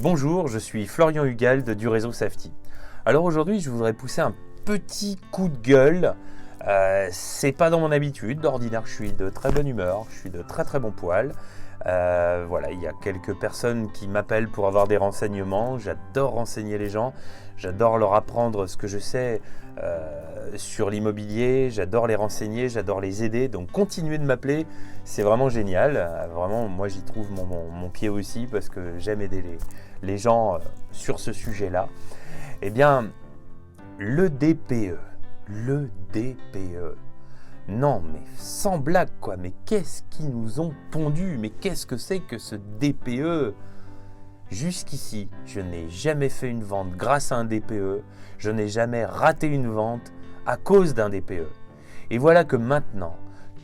Bonjour, je suis Florian Hugalde du réseau Safety. Alors aujourd'hui, je voudrais pousser un petit coup de gueule. C'est pas dans mon habitude. D'ordinaire, je suis de très bonne humeur, je suis de très très bon poil. Voilà, il y a quelques personnes qui m'appellent pour avoir des renseignements. J'adore renseigner les gens. J'adore leur apprendre ce que je sais sur l'immobilier. J'adore les renseigner, j'adore les aider. Donc continuez de m'appeler, c'est vraiment génial. Vraiment, moi j'y trouve mon pied aussi parce que j'aime aider les gens sur ce sujet-là. Eh bien, le DPE. Non, mais sans blague quoi, mais qu'est-ce qu'ils nous ont pondu? Mais qu'est-ce que c'est que ce DPE? Jusqu'ici, je n'ai jamais fait une vente grâce à un DPE, je n'ai jamais raté une vente à cause d'un DPE. Et voilà que maintenant,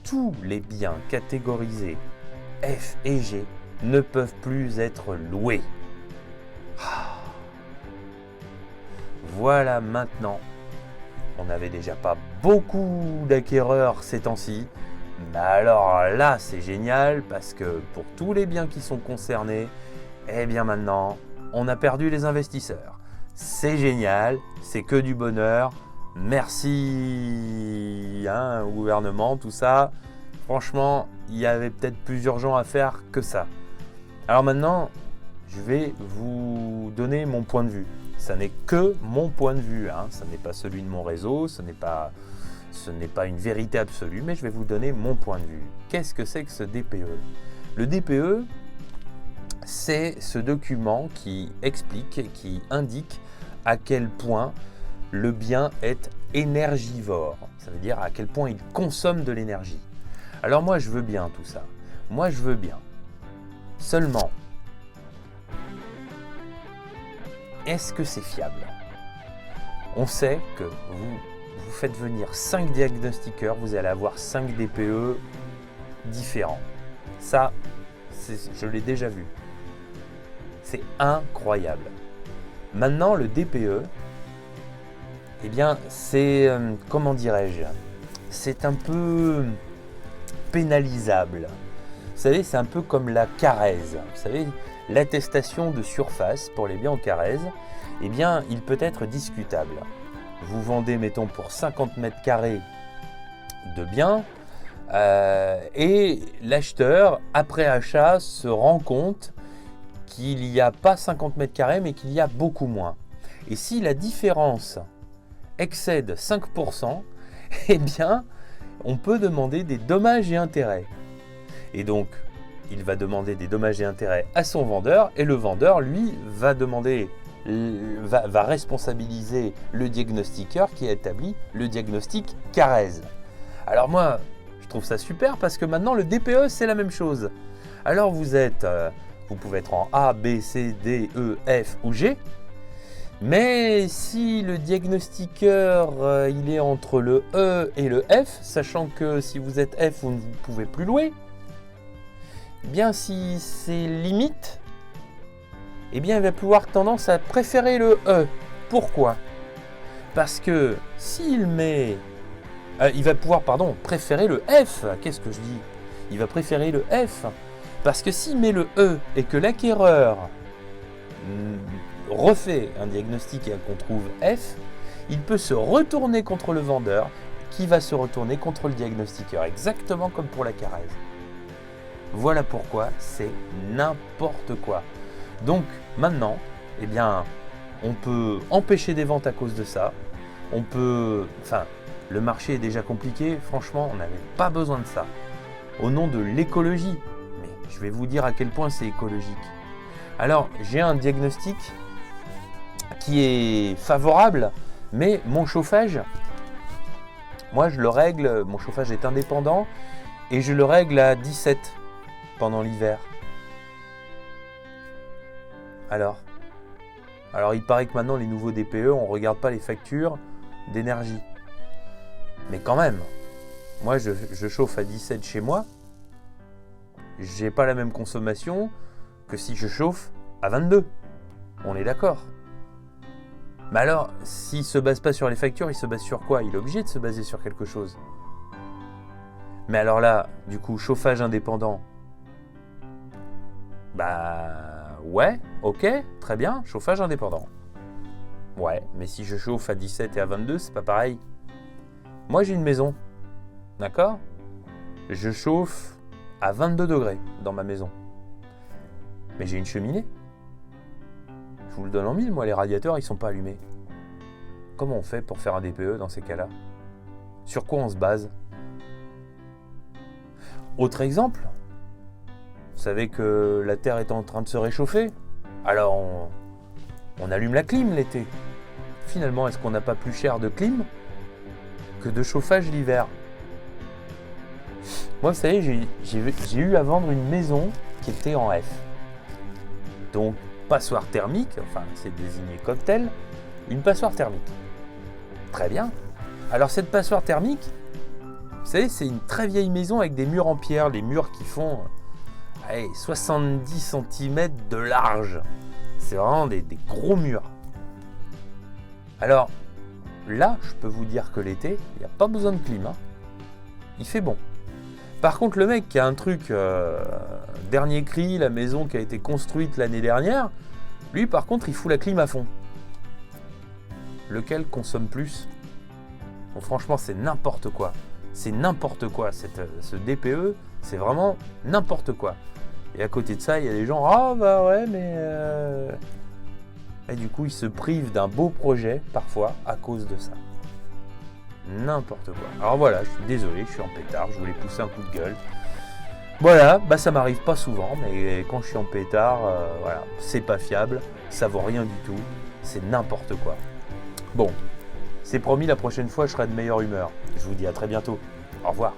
tous les biens catégorisés F et G ne peuvent plus être loués. Voilà maintenant. On n'avait déjà pas beaucoup d'acquéreurs ces temps-ci, mais alors là c'est génial parce que pour tous les biens qui sont concernés, eh bien maintenant on a perdu les investisseurs. C'est génial, c'est que du bonheur. Merci au gouvernement, tout ça. Franchement, il y avait peut-être plus urgent à faire que ça. Alors maintenant, je vais vous donner mon point de vue. Ça n'est que mon point de vue, ça n'est pas celui de mon réseau, ce n'est pas une vérité absolue, mais je vais vous donner mon point de vue. Qu'est-ce que c'est que ce DPE? Le DPE, c'est ce document qui explique, qui indique à quel point le bien est énergivore. Ça veut dire à quel point il consomme de l'énergie. Alors moi, je veux bien tout ça. Moi, je veux bien. Seulement, est-ce que c'est fiable? On sait que vous faites venir 5 diagnostiqueurs, vous allez avoir 5 DPE différents. Ça, je l'ai déjà vu. C'est incroyable. Maintenant, le DPE, eh bien, c'est, comment dirais-je, c'est un peu pénalisable. Vous savez, c'est un peu comme la Carèse. Vous savez, l'attestation de surface pour les biens en Carèse, eh bien, il peut être discutable. Vous vendez, mettons, pour 50 mètres carrés de biens, et l'acheteur, après achat, se rend compte qu'il n'y a pas 50 mètres carrés, mais qu'il y a beaucoup moins. Et si la différence excède 5%, eh bien, on peut demander des dommages et intérêts. Et donc, il va demander des dommages et intérêts à son vendeur et le vendeur, lui, va responsabiliser le diagnostiqueur qui a établi le diagnostic Carèse. Alors moi, je trouve ça super parce que maintenant, le DPE, c'est la même chose. Alors vous pouvez être en A, B, C, D, E, F ou G, mais si le diagnostiqueur, il est entre le E et le F, sachant que si vous êtes F, vous ne pouvez plus louer, bien si c'est limite, eh bien il va pouvoir tendance à préférer le E. Pourquoi? Parce que s'il met... il va pouvoir, préférer le F. Qu'est-ce que je dis? Il va préférer le F. Parce que s'il met le E et que l'acquéreur refait un diagnostic et qu'on trouve F, il peut se retourner contre le vendeur qui va se retourner contre le diagnostiqueur. Exactement comme pour la Carèse. Voilà pourquoi c'est n'importe quoi. Donc maintenant, eh bien, on peut empêcher des ventes à cause de ça. Le marché est déjà compliqué. Franchement, on n'avait pas besoin de ça. Au nom de l'écologie. Mais je vais vous dire à quel point c'est écologique. Alors, j'ai un diagnostic qui est favorable, mais mon chauffage, moi je le règle, mon chauffage est indépendant et je le règle à 17 pendant l'hiver. Alors, il paraît que maintenant les nouveaux DPE, on ne regarde pas les factures d'énergie. Mais quand même, moi je chauffe à 17 chez moi, j'ai pas la même consommation que si je chauffe à 22. On est d'accord. Mais alors, s'il ne se base pas sur les factures, il se base sur quoi? Il est obligé de se baser sur quelque chose. Mais alors là, du coup, chauffage indépendant, bah Ouais, ok, très bien, chauffage indépendant. Ouais, mais si je chauffe à 17 et à 22, c'est pas pareil. Moi, j'ai une maison, d'accord? Je chauffe à 22 degrés dans ma maison. Mais j'ai une cheminée. Je vous le donne en mille, moi, les radiateurs, ils sont pas allumés. Comment on fait pour faire un DPE dans ces cas-là? Sur quoi on se base? Autre exemple, vous savez que la Terre est en train de se réchauffer. Alors, on allume la clim l'été. Finalement, est-ce qu'on n'a pas plus cher de clim que de chauffage l'hiver? Moi, vous savez, j'ai eu à vendre une maison qui était en F. Donc, passoire thermique, enfin, c'est désigné cocktail, une passoire thermique. Très bien. Alors, cette passoire thermique, vous savez, c'est une très vieille maison avec des murs en pierre, les murs qui font 70 cm de large. C'est vraiment des gros murs. Alors, là, je peux vous dire que l'été, il n'y a pas besoin de clim. Il fait bon. Par contre, le mec qui a un truc dernier cri, la maison qui a été construite l'année dernière, lui, par contre, il fout la clim à fond. Lequel consomme plus? Bon, franchement, c'est n'importe quoi. C'est n'importe quoi. Ce DPE, c'est vraiment n'importe quoi. Et à côté de ça, il y a des gens, ah bah ouais, mais... Et du coup, ils se privent d'un beau projet, parfois, à cause de ça. N'importe quoi. Alors voilà, je suis désolé, je suis en pétard, je voulais pousser un coup de gueule. Voilà, bah ça m'arrive pas souvent, mais quand je suis en pétard, voilà, c'est pas fiable, ça vaut rien du tout, c'est n'importe quoi. Bon, c'est promis, la prochaine fois, je serai de meilleure humeur. Je vous dis à très bientôt. Au revoir.